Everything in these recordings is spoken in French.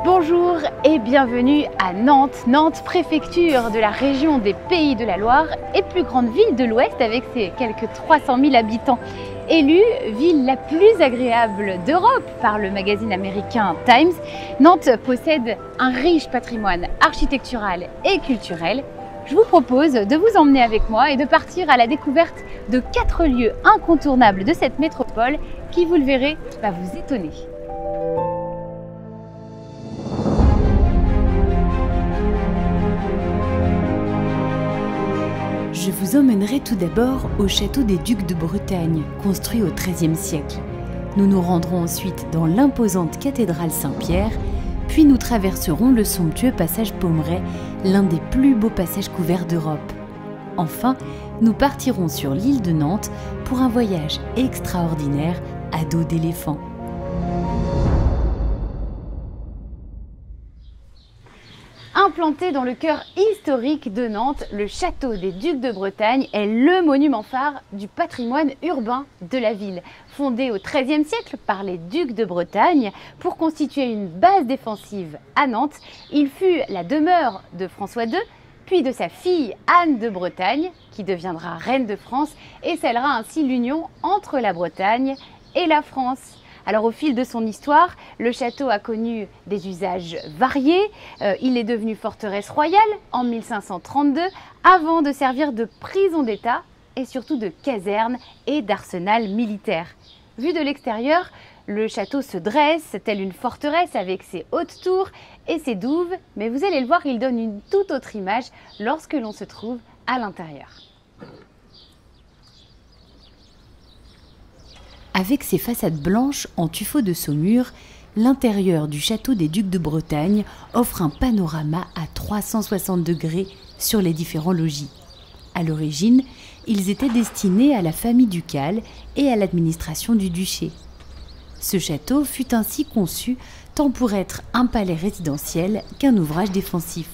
Bonjour et bienvenue à Nantes. Nantes, préfecture de la région des Pays de la Loire et plus grande ville de l'Ouest avec ses quelques 300 000 habitants. Élue ville la plus agréable d'Europe par le magazine américain Times, Nantes possède un riche patrimoine architectural et culturel. Je vous propose de vous emmener avec moi et de partir à la découverte de 4 lieux incontournables de cette métropole qui, vous le verrez, va vous étonner. Je vous emmènerai tout d'abord au château des Ducs de Bretagne, construit au XIIIe siècle. Nous nous rendrons ensuite dans l'imposante cathédrale Saint-Pierre, puis nous traverserons le somptueux passage Pommeraye, l'un des plus beaux passages couverts d'Europe. Enfin, nous partirons sur l'île de Nantes pour un voyage extraordinaire à dos d'éléphant. Implanté dans le cœur historique de Nantes, le château des Ducs de Bretagne est le monument phare du patrimoine urbain de la ville. Fondé au XIIIe siècle par les Ducs de Bretagne pour constituer une base défensive à Nantes, il fut la demeure de François II, puis de sa fille Anne de Bretagne, qui deviendra reine de France et scellera ainsi l'union entre la Bretagne et la France. Alors au fil de son histoire, le château a connu des usages variés. Il est devenu forteresse royale en 1532 avant de servir de prison d'État et surtout de caserne et d'arsenal militaire. Vu de l'extérieur, le château se dresse telle une forteresse avec ses hautes tours et ses douves, mais vous allez le voir, il donne une toute autre image lorsque l'on se trouve à l'intérieur. Avec ses façades blanches en tuffeau de saumure, l'intérieur du château des Ducs de Bretagne offre un panorama à 360 degrés sur les différents logis. À l'origine, ils étaient destinés à la famille ducale et à l'administration du duché. Ce château fut ainsi conçu tant pour être un palais résidentiel qu'un ouvrage défensif.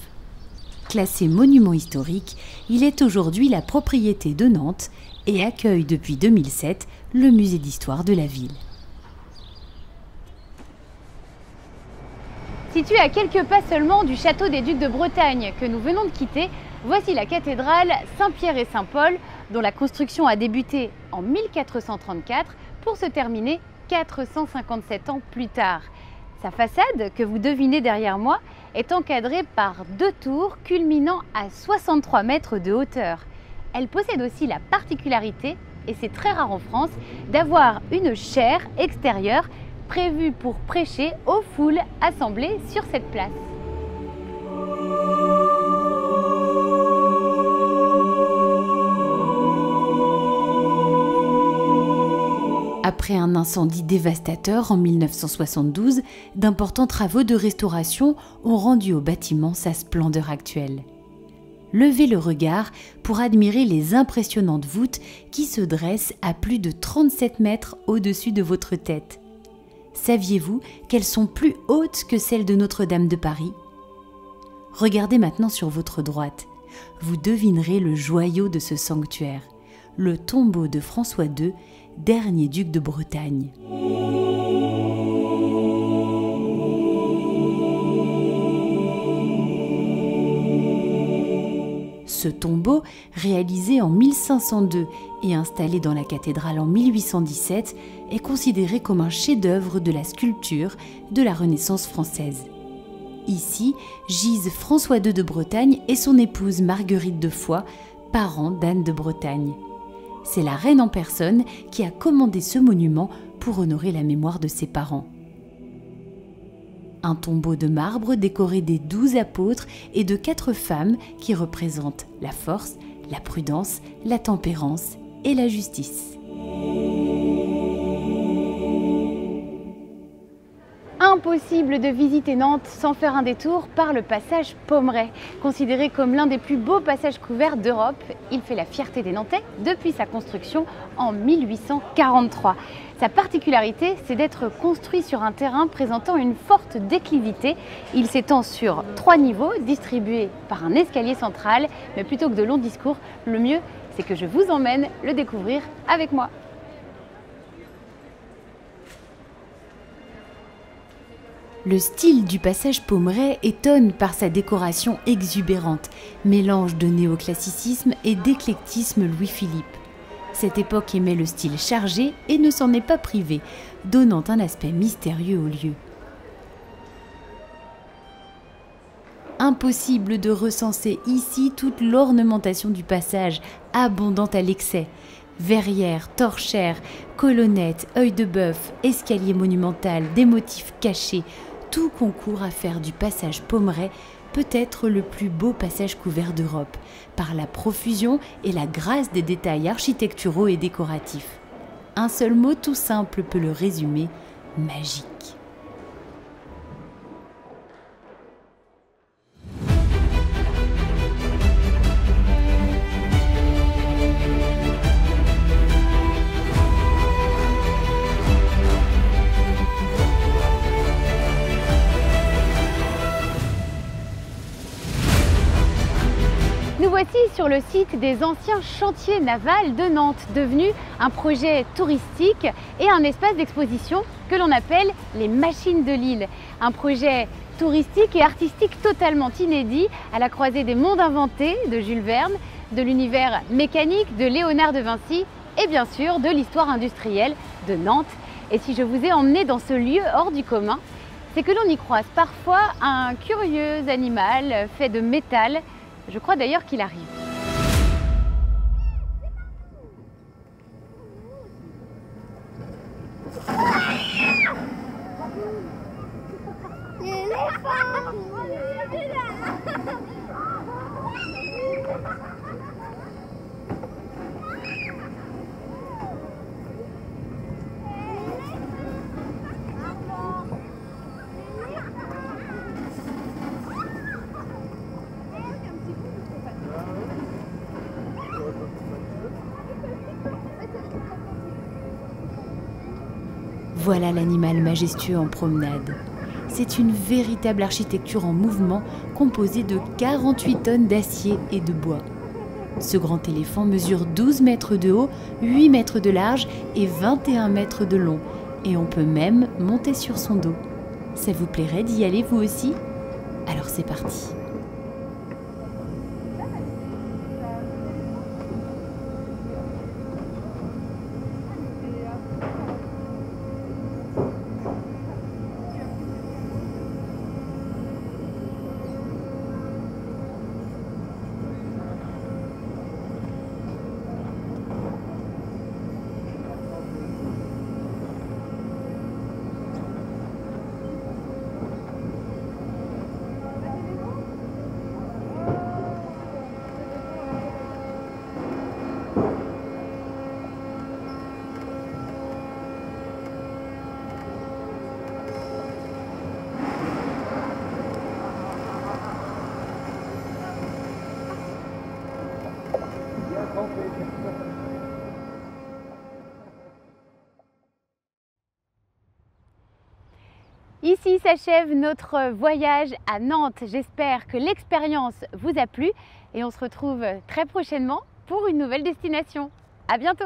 Classé monument historique, il est aujourd'hui la propriété de Nantes et accueille depuis 2007 le musée d'histoire de la ville. Situé à quelques pas seulement du château des Ducs de Bretagne que nous venons de quitter, voici la cathédrale Saint-Pierre et Saint-Paul dont la construction a débuté en 1434 pour se terminer 457 ans plus tard. Sa façade, que vous devinez derrière moi, est encadrée par 2 tours culminant à 63 mètres de hauteur. Elle possède aussi la particularité, et c'est très rare en France, d'avoir une chaire extérieure prévue pour prêcher aux foules assemblées sur cette place. Après un incendie dévastateur en 1972, d'importants travaux de restauration ont rendu au bâtiment sa splendeur actuelle. Levez le regard pour admirer les impressionnantes voûtes qui se dressent à plus de 37 mètres au-dessus de votre tête. Saviez-vous qu'elles sont plus hautes que celles de Notre-Dame de Paris? Regardez maintenant sur votre droite. Vous devinerez le joyau de ce sanctuaire, le tombeau de François II, dernier duc de Bretagne. Ce tombeau, réalisé en 1502 et installé dans la cathédrale en 1817, est considéré comme un chef-d'œuvre de la sculpture de la Renaissance française. Ici gisent François II de Bretagne et son épouse Marguerite de Foix, parents d'Anne de Bretagne. C'est la reine en personne qui a commandé ce monument pour honorer la mémoire de ses parents. Un tombeau de marbre décoré des 12 apôtres et de 4 femmes qui représentent la force, la prudence, la tempérance et la justice. Impossible de visiter Nantes sans faire un détour par le passage Pommeraye. Considéré comme l'un des plus beaux passages couverts d'Europe, il fait la fierté des Nantais depuis sa construction en 1843. Sa particularité, c'est d'être construit sur un terrain présentant une forte déclivité. Il s'étend sur 3 niveaux distribués par un escalier central, mais plutôt que de longs discours, le mieux, c'est que je vous emmène le découvrir avec moi. Le style du passage Pommerais étonne par sa décoration exubérante, mélange de néoclassicisme et d'éclectisme Louis-Philippe. Cette époque aimait le style chargé et ne s'en est pas privée, donnant un aspect mystérieux au lieu. Impossible de recenser ici toute l'ornementation du passage, abondante à l'excès. Verrières, torchères, colonnettes, œil de bœuf, escalier monumental, des motifs cachés, tout concourt à faire du passage Pommerais peut-être le plus beau passage couvert d'Europe, par la profusion et la grâce des détails architecturaux et décoratifs. Un seul mot tout simple peut le résumer, magique. Nous voici sur le site des anciens chantiers navals de Nantes, devenu un projet touristique et un espace d'exposition que l'on appelle les Machines de l'Île. Un projet touristique et artistique totalement inédit à la croisée des mondes inventés de Jules Verne, de l'univers mécanique de Léonard de Vinci et bien sûr de l'histoire industrielle de Nantes. Et si je vous ai emmené dans ce lieu hors du commun, c'est que l'on y croise parfois un curieux animal fait de métal. Je crois d'ailleurs qu'il arrive. Voilà l'animal majestueux en promenade. C'est une véritable architecture en mouvement composée de 48 tonnes d'acier et de bois. Ce grand éléphant mesure 12 mètres de haut, 8 mètres de large et 21 mètres de long. Et on peut même monter sur son dos. Ça vous plairait d'y aller vous aussi? Alors c'est parti. Ici s'achève notre voyage à Nantes. J'espère que l'expérience vous a plu et on se retrouve très prochainement pour une nouvelle destination. À bientôt!